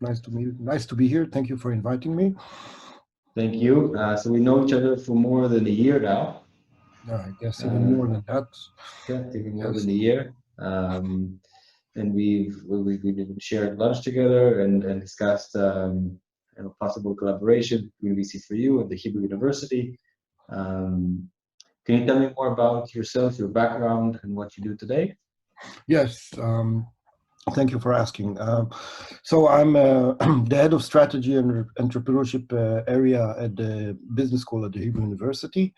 Nice to be here. Thank you for inviting me. Thank you. So we know each other for more than a year now. I guess even more than that. Yeah, even more than a year. And we've shared lunch together and discussed possible collaboration between VCforU and the Hebrew University. Can you tell me more about yourself, your background, and what you do today? Yes. Thank you for asking. So I'm the head of strategy and entrepreneurship area at the business school at the Hebrew University.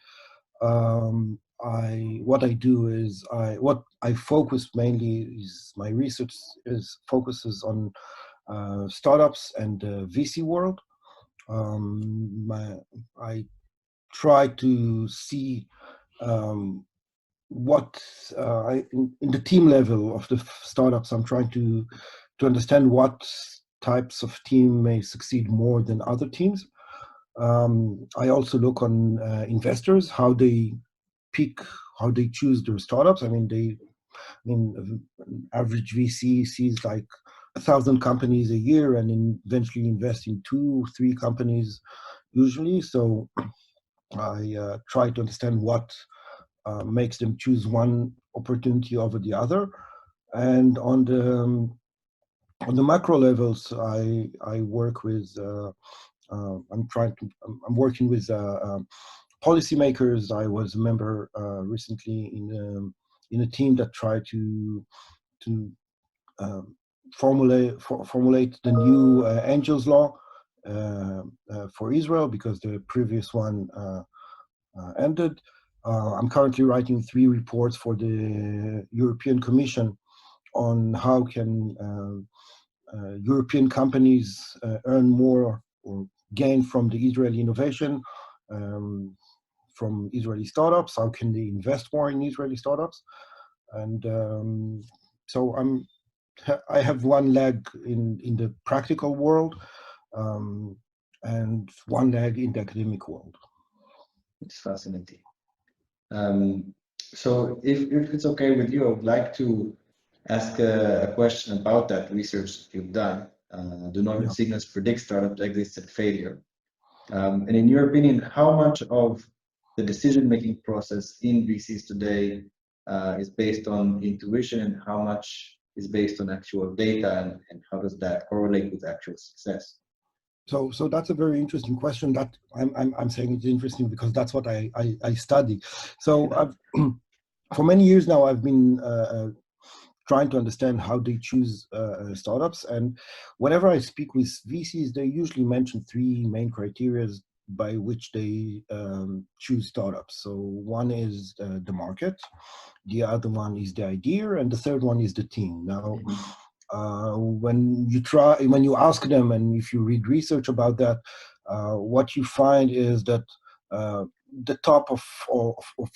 What I do is what I focus mainly is my research focuses on startups and VC world. I try to see what in the team level of the startups. I'm trying to understand what types of team may succeed more than other teams. I also look on investors, how they choose their startups. An average VC sees like 1,000 companies a year and eventually invest in 2-3 companies usually. So I try to understand what makes them choose one opportunity over the other. And on the macro levels, I work with I'm working with policymakers. I was a member recently in a team that tried to formulate the new angels law for Israel because the previous one ended. I'm currently writing 3 reports for the European Commission on how can European companies earn more or gain from the Israeli innovation, from Israeli startups. How can they invest more in Israeli startups? And so I have one leg in the practical world and one leg in the academic world. It's fascinating. So if it's okay with you, I would like to ask a question about that research you've done. Do normal signals predict startup exits and failure? And in your opinion, how much of the decision-making process in VCs today is based on intuition, and how much is based on actual data, and how does that correlate with actual success? So that's a very interesting question. That I'm saying it's interesting because that's what I study. So for many years now, I've been trying to understand how they choose startups. And whenever I speak with VCs, they usually mention 3 main criteria by which they choose startups. So one is the market, the other one is the idea, and the third one is the team. Now, when you ask them, and if you read research about that, what you find is that the top of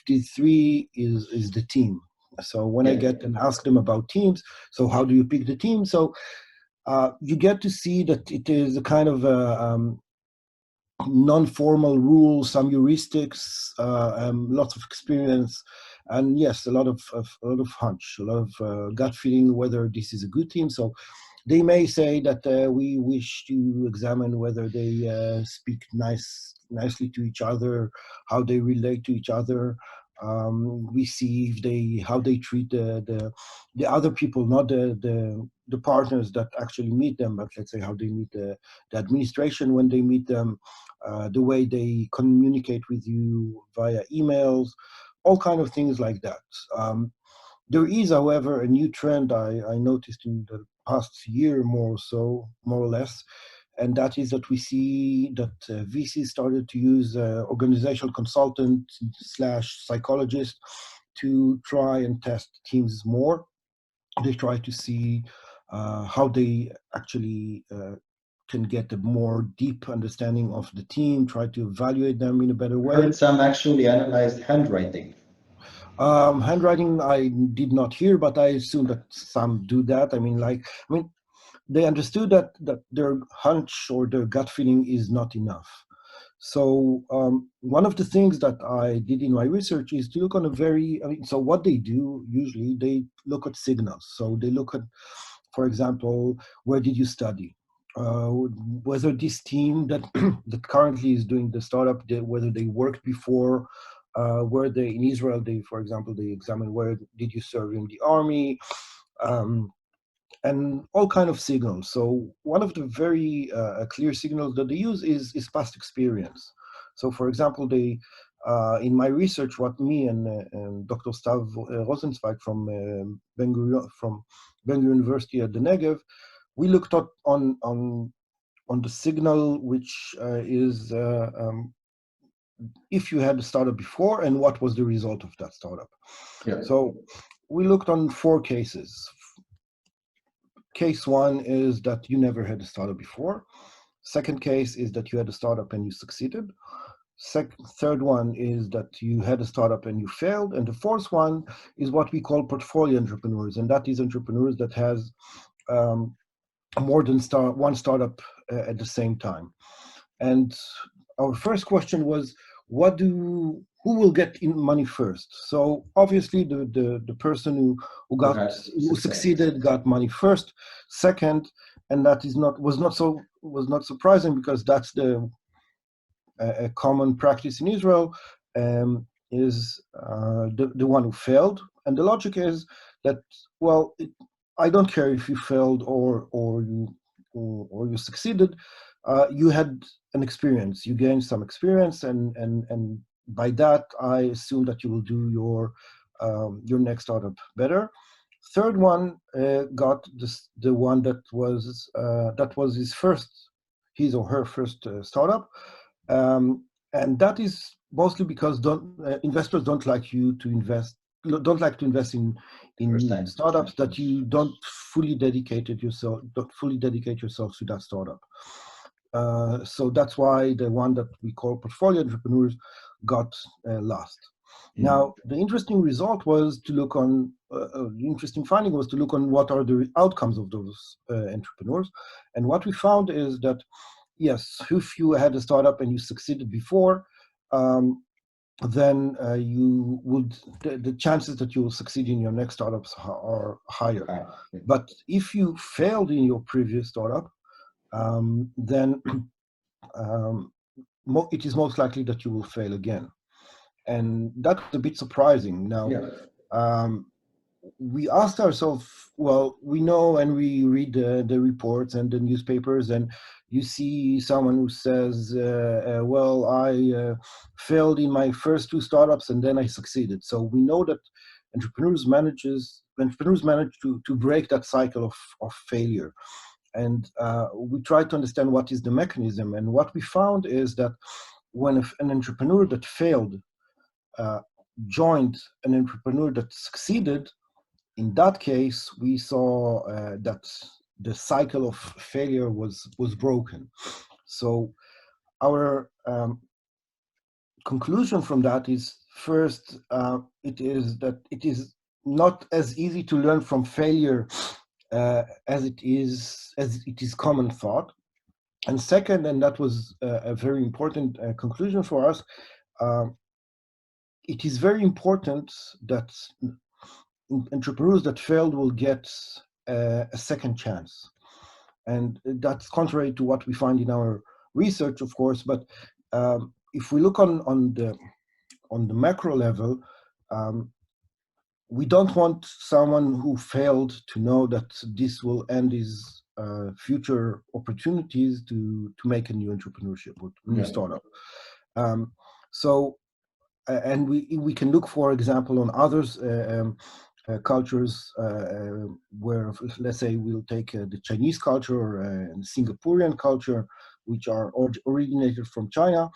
these 3 is the team. So when I get and ask them about teams, so how do you pick the team? So you get to see that it is a kind of non-formal rules, some heuristics, lots of experience, and yes, a lot of hunch, a lot of gut feeling whether this is a good team. So they may say that we wish to examine whether they speak nicely to each other, how they relate to each other. We see how they treat the other people, not the partners that actually meet them, but let's say how they meet the administration when they meet them, the way they communicate with you via emails, all kind of things like that. There is, however, a new trend I noticed in the past year more or less, and that is that we see that VCs started to use organizational consultant / psychologist to try and test teams more. They try to see how they actually can get a more deep understanding of the team, try to evaluate them in a better way. I heard some actually analyzed handwriting. Handwriting I did not hear, but I assume that some do that. They understood that their hunch or their gut feeling is not enough. So one of the things that I did in my research is to look on so what they do usually, they look at signals. So they look at, for example, where did you study? whether this team that that currently is doing the startup, whether they worked before, where they in Israel, they, for example, they examine where did you serve in the army, um, and all kind of signals. So one of the very clear signals that they use is past experience. So, for example, they in my research, what me and Dr. Stav Rosenzweig from Ben Gurion University at the Negev, we looked at on the signal, which is if you had a startup before and what was the result of that startup. Yeah. So we looked on 4 cases. Case 1 is that you never had a startup before. Second case is that you had a startup and you succeeded. Third one is that you had a startup and you failed. And the fourth one is what we call portfolio entrepreneurs. And that is entrepreneurs that has more than one startup at the same time. And our first question was, who will get in money first? So obviously the person who succeeded got money first. Second, and that was not surprising, because that's a common practice in Israel, is the one who failed. And the logic is that, well, I don't care if you failed or you succeeded. You had an experience. You gained some experience, and by that, I assume that you will do your next startup better. Third one got the one that was his or her first startup, and that is mostly because investors don't like to invest in startups that you don't fully dedicate yourself to that startup. So that's why the one that we call portfolio entrepreneurs got last. Now, the interesting result was to look on, the interesting finding was to look on what are the outcomes of those entrepreneurs. And what we found is that, yes, if you had a startup and you succeeded before, then the chances that you will succeed in your next startups are higher. But if you failed in your previous startup, then it is most likely that you will fail again. And that's a bit surprising. Now, we asked ourselves, well, we know and we read the reports and the newspapers, and you see someone who says, well, I failed in my first 2 startups and then I succeeded. So we know that entrepreneurs manage to break that cycle of failure. And we tried to understand what is the mechanism. And what we found is that when an entrepreneur that failed joined an entrepreneur that succeeded, in that case, we saw that the cycle of failure was broken. So our conclusion from that is, first, it is not as easy to learn from failure as it is common thought. And second, and that was a very important conclusion for us, it is very important that entrepreneurs that failed will get a second chance. And that's contrary to what we find in our research, of course. But if we look on the macro level, we don't want someone who failed to know that this will end his future opportunities to make a new entrepreneurship or new startup. And we can look, for example, on others cultures where, let's say, we'll take the Chinese culture or Singaporean culture, which are originated from China.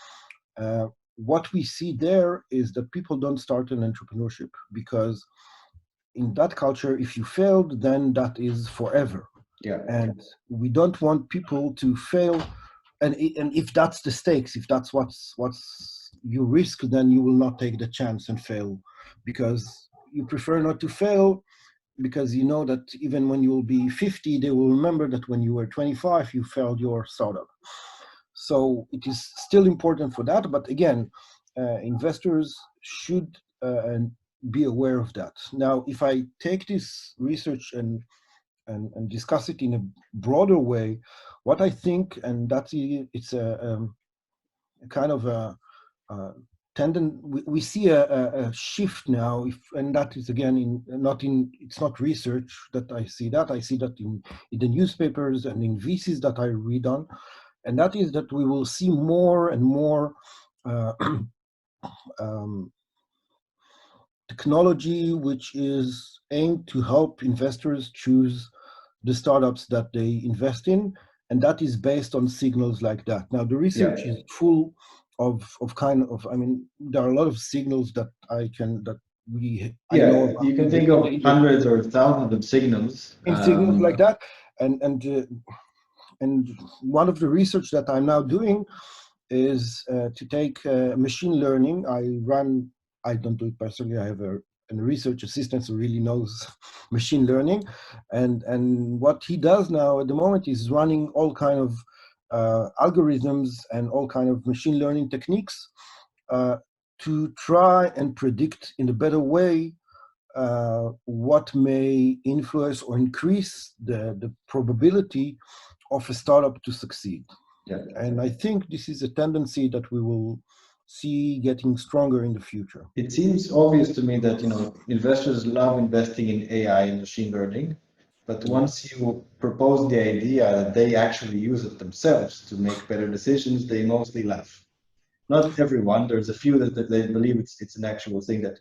What we see there is that people don't start an entrepreneurship because in that culture, if you failed, then that is forever. And we don't want people to fail. And if that's the stakes, if that's what's you risk, then you will not take the chance and fail, because you prefer not to fail, because you know that even when you will be 50, they will remember that when you were 25, you failed your startup. So it is still important for that. But again, investors should be aware of that. Now, if I take this research and and discuss it in a broader way, what I think, and it's a kind of a we see a shift now, and that is again it's not research that I see that. I see that in the newspapers and in VCs that I read on, and that is that we will see more and more uh, um, technology which is aimed to help investors choose the startups that they invest in, and that is based on signals like that. Now, the research Yeah. is full of kind of, I mean, there are a lot of signals that I know Yeah, about you can think in the of industry, hundreds or thousands of signals. in signals like that, and and uh, and one of the research that I'm now doing is to take machine learning. I don't do it personally. I have a research assistant who really knows machine learning, and what he does now at the moment is running all kind of algorithms and all kind of machine learning techniques uh, to try and predict in a better way what may influence or increase the probability of a startup to succeed. Yeah. And I think this is a tendency that we will see getting stronger in the future. It seems obvious to me that investors love investing in AI and machine learning, but Yeah. once you propose the idea that they actually use it themselves to make better decisions, they mostly laugh. Not everyone. There's a few that they believe it's an actual thing that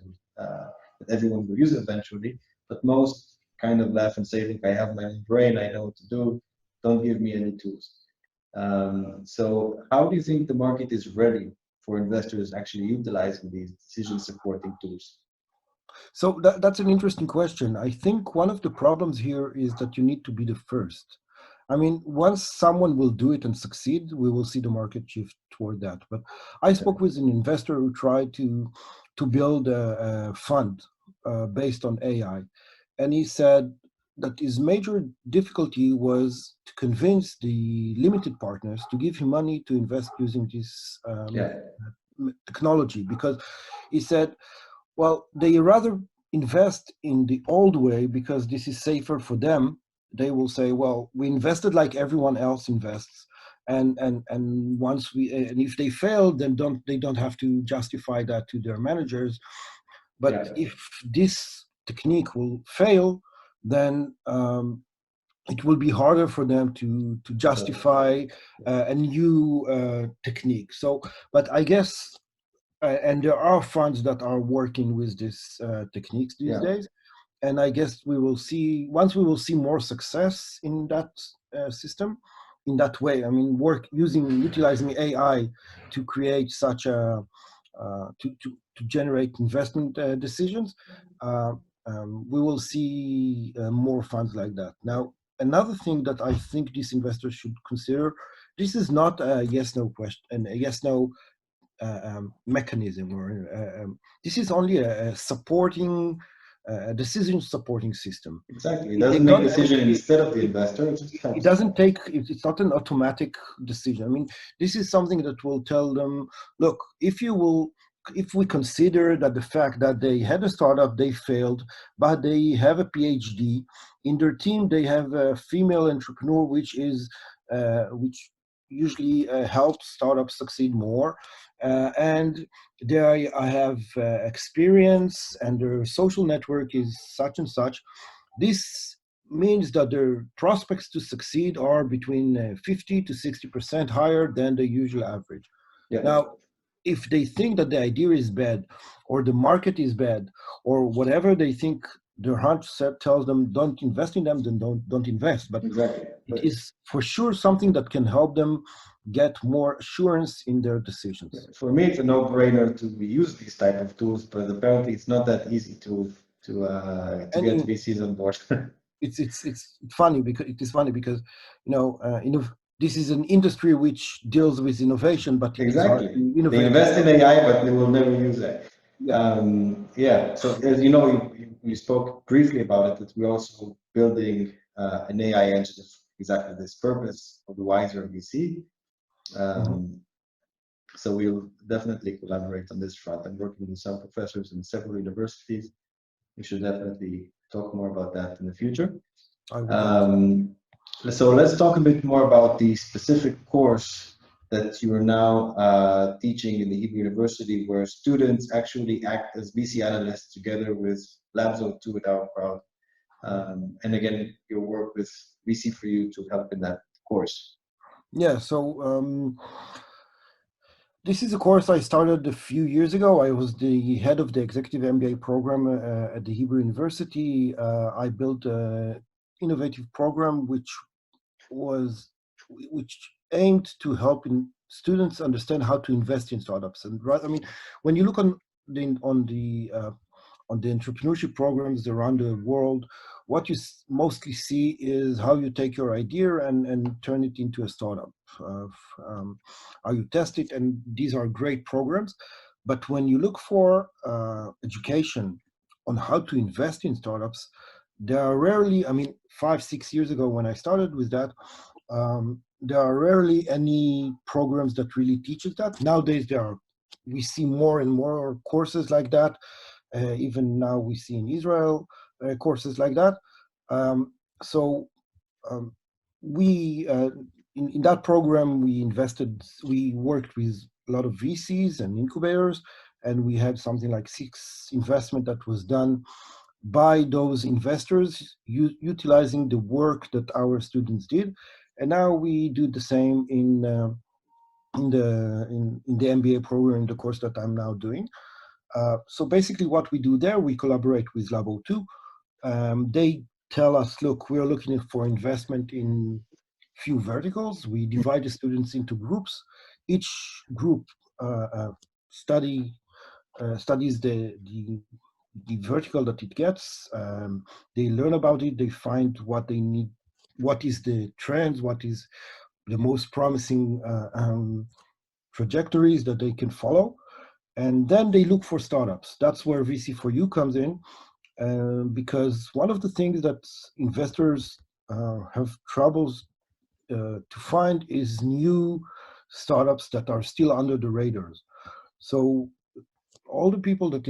everyone will use eventually, but most kind of laugh and say, "Look, I have my own brain. I know what to do. Don't give me any tools." So, how do you think the market is ready for investors actually utilizing these decision supporting tools? So that's an interesting question. I think one of the problems here is that you need to be the first. I mean, once someone will do it and succeed, we will see the market shift toward that. But I Yeah. spoke with an investor who tried to build a fund based on AI, and he said that his major difficulty was to convince the limited partners to give him money to invest using this Yeah. technology, because he said, well, they rather invest in the old way because this is safer for them. They will say, well, we invested like everyone else invests. And once and if they fail, then they don't have to justify that to their managers. But Yeah. if this technique will fail, then it will be harder for them to Exactly. justify a new technique. So, but I guess and there are funds that are working with these techniques these Yeah. days. And I guess once we will see more success in that system, in that way. I mean, utilizing AI to create such a to generate investment decisions. Uh, we will see more funds like that. Now, another thing that I think these investors should consider: this is not a yes/no question, and a yes/no mechanism, or this is only a supporting a decision supporting system. Exactly. It They doesn't make don't. I mean, decision instead of the investor. It just it helps. doesn't take. It's not an automatic decision. I mean, this is something that will tell them, look, if we consider that the fact that they had a startup, they failed, but they have a PhD in their team, they have a female entrepreneur, which usually helps startups succeed more, and they have experience, and their social network is such and such. This means that their prospects to succeed are between 50 to 60% higher than the usual average. Yeah. Now, if they think that the idea is bad, or the market is bad, or whatever they think their hunch tells them don't invest in them, then don't invest. But Exactly. it is for sure something that can help them get more assurance in their decisions. For me, it's a no-brainer to use these type of tools, but apparently it's not that easy to And get VCs on board. it's funny because it is funny because this is an industry which deals with innovation, but it is hard Exactly. to They innovate invest in without. AI, but they will never use it. Yeah. Yeah. So as you know, we spoke briefly about it, that we're also building an AI engine for exactly this purpose of the wiser VC. Mhm. Um, so we'll definitely collaborate on this front. I'm working with some professors in several universities. We should definitely talk more about that in the future. I would love to. Um, so let's talk a bit more about the specific course that you are now teaching in the Hebrew University, where students actually act as BC analysts together with Labs of Two at our crowd. And again, your work with VCforU to help in that course. Yeah, so this is a course I started a few years ago. I was the head of the executive MBA program at the Hebrew University. I built an innovative program which aimed to help students understand how to invest in startups. And right, I mean, when you look on the entrepreneurship programs around the world, what you mostly see is how you take your idea and turn it into a startup, how you test it, and these are great programs. But when you look for education on how to invest in startups, there are rarely, I mean, 5, 6 years ago when I started with that, there are rarely any programs that really teaches that. Nowadays, we see more and more courses like that. Even now we see in Israel courses like that. Um, so um, we in that program we worked with a lot of VCs and incubators, and we had something like 6 investment that was done by those investors utilizing the work that our students did. And now we do the same in the MBA program, in the course that I'm now doing. So basically what we do there, we collaborate with Labo2. They tell us, look, we're looking for investment in few verticals. We divide the students into groups. Each group uh, uh, study studies the vertical that it gets. They learn about it. They find what they need, what is the trends, what is the most promising trajectories that they can follow. And then they look for startups. That's where VC4U comes in, because one of the things that investors have troubles to find is new startups that are still under the radars. So all the people that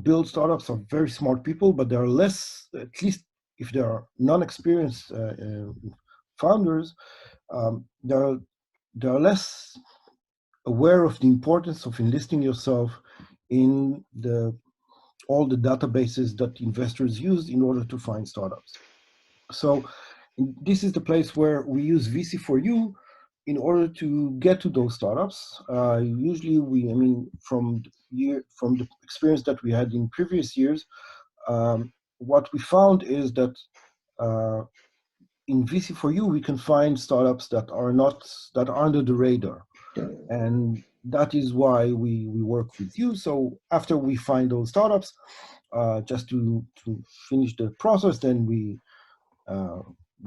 build startups are very smart people, but they are less, at least if they are non-experienced founders, they are less aware of the importance of enlisting yourself in all the databases that investors use in order to find startups. So this is the place where we use VC4U in order to get to those startups. Usually I mean, from the experience that we had in previous years, what we found is that in VC4U we can find startups that are under the radar. Yeah. And that is why we work with you. So after we find those startups, just to finish the process, then we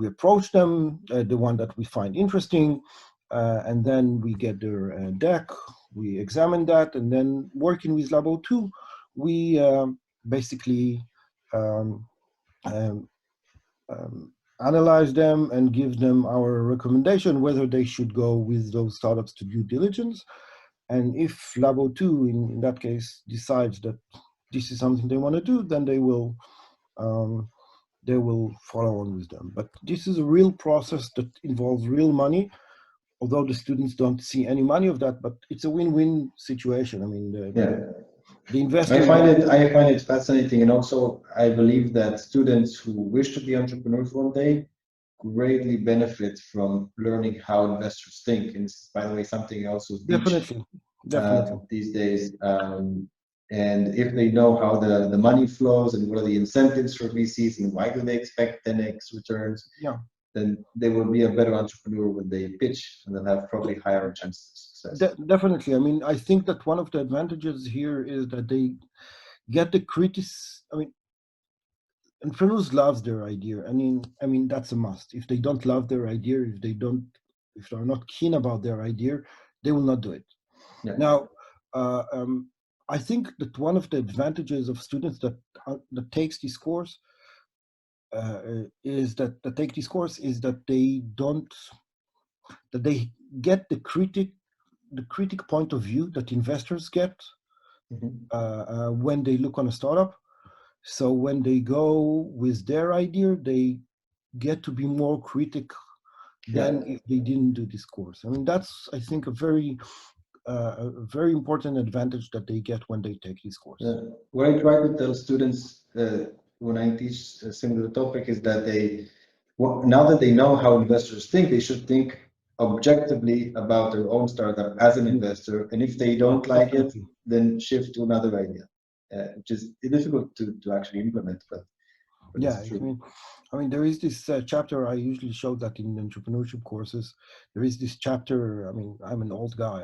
approach them, the one that we find interesting, and then we get their deck, we examine that, and then working with Labo2, we basically um, um, analyze them and give them our recommendation whether they should go with those startups to due diligence. And if Labo2, in that case, decides that this is something they want to do, then um, they will follow on with them. But this is a real process that involves real money, although the students don't see any money of that, but it's a win-win situation. I mean, Yeah. the I investor find gets, it I find it fascinating, and also I believe that students who wish to be entrepreneurs one day greatly benefit from learning how investors think. And it's, by the way, something I also teach definitely, definitely. these days. And if they know how the money flows and what are the incentives for VCs and why do they expect 10x returns, Yeah, then they will be a better entrepreneur when they pitch, and they'll have probably higher chances of success. definitely. I mean, I think that one of the advantages here is that they get the I mean, entrepreneurs loves their idea. I mean that's a must. If they don't love their idea, if they're not keen about their idea, they will not do it. Yeah. Now, I think that one of the advantages of students that takes this course is that they don't that they get the critic point of view that investors get when they look on a startup. So when they go with their idea, get to be more critical Yeah. than if they didn't do this course. I mean, that's, I think, a very important advantage that they get when they take this course. What I try to tell students when I teach a similar topic is that now that they know how investors think, they should think objectively about their own startup as an Yeah, investor. And if they don't like it, definitely. then shift to another idea, which is difficult to actually implement, but Yeah, it's true. I mean, there is this chapter I usually show that in entrepreneurship courses. There is this chapter. I mean, I'm an old guy.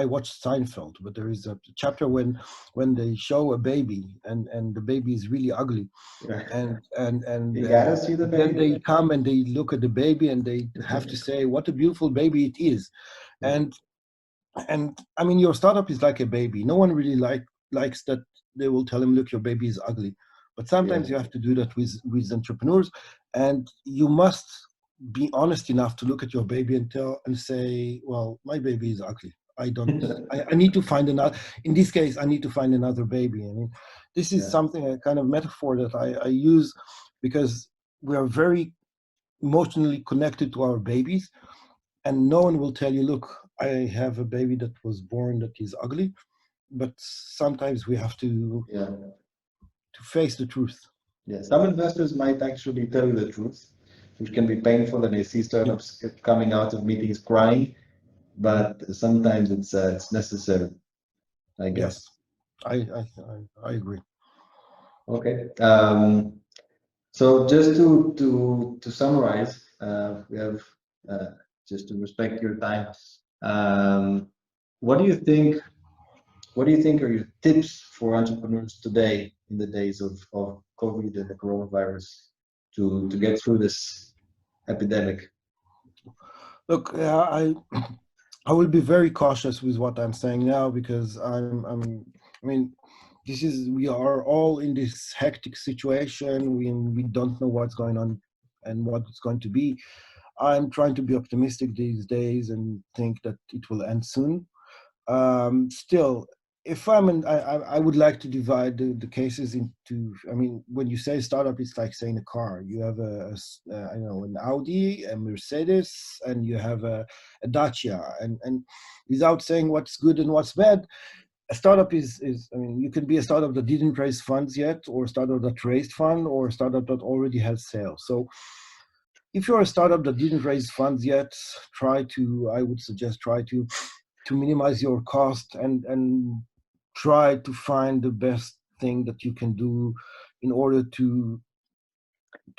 I watched Seinfeld, but there is a chapter when they show a baby and the baby is really ugly, Yeah. and You gotta see the then baby. they come and they look at the baby and they have to say what a beautiful baby it is, Yeah. and I mean, your startup is like a baby. No one really likes that they will tell him, look, your baby is ugly. But sometimes Yeah. you have to do that with entrepreneurs, and you must be honest enough to look at your baby and tell and say, well, my baby is ugly. I don't. I need to find another. In this case, I need to find another baby. I mean, this is Yeah. something, a kind of metaphor that I use because we are very emotionally connected to our babies, and no one will tell you, look, I have a baby that was born that is ugly, but sometimes we have Yeah. to face the truth. Yeah. Some investors might actually tell you the truth, which can be painful, and they see Yeah. startups coming out of meetings crying, but sometimes it's necessary, I Yes, guess. I agree. Okay. So just to summarize, we have just to respect your time. Um, what do you think? What do you think are your tips for entrepreneurs today in the days of COVID and the coronavirus to get through this epidemic? Look, I will be very cautious with what I'm saying now because I mean, this is we are all in this hectic situation. We don't know what's going on and what it's going to be. I'm trying to be optimistic these days and think that it will end soon. Still, if I'm in, I would like to divide the cases into. I mean, when you say startup, it's like saying a car. You have I know, an Audi, a Mercedes, and you have a Dacia. And without saying what's good and what's bad, a startup is. I mean, you can be a startup that didn't raise funds yet, or a startup that raised fund, or a startup that already has sales. So if you're a startup that didn't raise funds yet, I would suggest try to minimize your cost and try to find the best thing that you can do in order to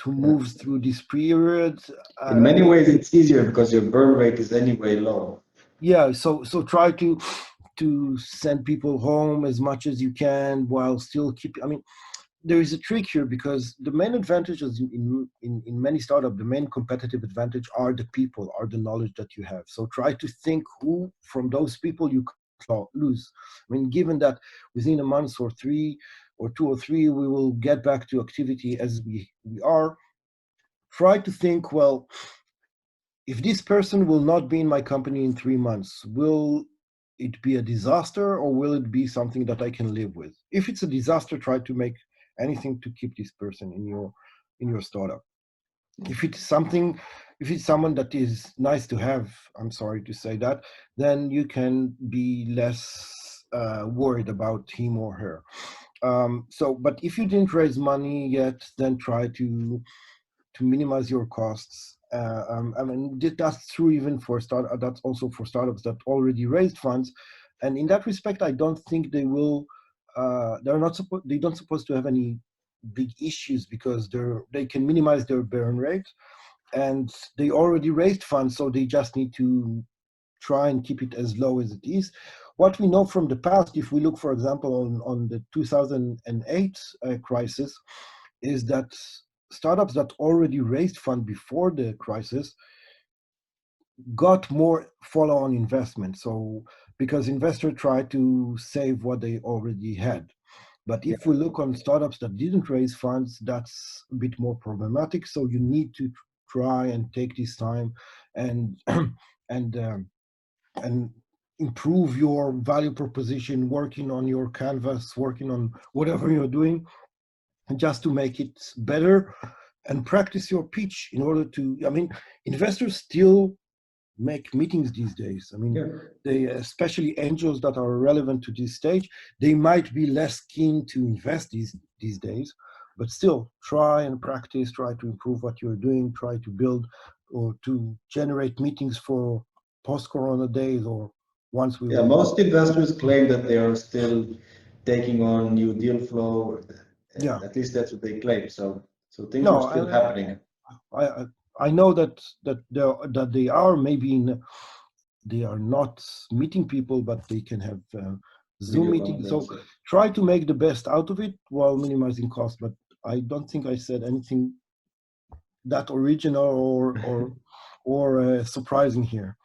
Yeah. move through this period. In I many mean, ways, it's easier because your burn rate is anyway low. yeah. So try to send people home as much as you can while still keep. I mean, there is a trick here because the main advantages in many startups, the main competitive advantage are the people, are the knowledge that you have. So try to think who from those people you can't lose. I mean, given that within a month or three or 2 or 3, we will get back to activity as we are, try to think, well, if this person will not be in my company in 3 months, will it be a disaster or will it be something that I can live with? If it's a disaster, try to make anything to keep this person in your startup. If it's something, if it's someone that is nice to have, I'm sorry to say that, then you can be less worried about him or her. But if you didn't raise money yet, then try to minimize your costs. I mean, that's true even for that's also for startups that already raised funds, and in that respect, I don't think they will. They're not supposed. They don't supposed to have any big issues because they can minimize their burn rate, and they already raised funds, so they just need to try and keep it as low as it is. What we know from the past, if we look, for example, on the 2008 crisis, is that startups that already raised fund before the crisis got more follow-on investment. So because investors try to save what they already had. But Yeah. if we look on startups that didn't raise funds, that's a bit more problematic. So you need to try and take this time and and and improve your value proposition, working on your canvas, working on whatever you're doing, just to make it better and practice your pitch in order to, I mean, investors still make meetings these days. I mean, Yeah. they, especially angels that are relevant to this stage, they might be less keen to invest these days, but still try and practice, try to improve what you're doing, try to build or to generate meetings for post-corona days or once we Yeah, will. most investors claim that they are still taking on new deal flow. Yeah. At least that's what they claim. So things are No, still happening. I know that they are maybe they are not meeting people, but they can have Zoom Video meetings. So conference. try to make the best out of it while minimizing costs. But I don't think I said anything that original or surprising here.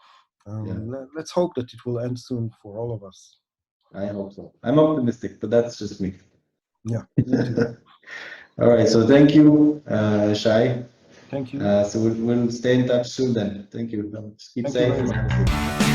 Let's hope that it will end soon for all of us. I hope so. I'm optimistic, but that's just me. Yeah, me too. All right. So thank you, Shai. Thank you. So we'll stay in touch soon then. Thank you. Keep Thank you safe very and much. have a good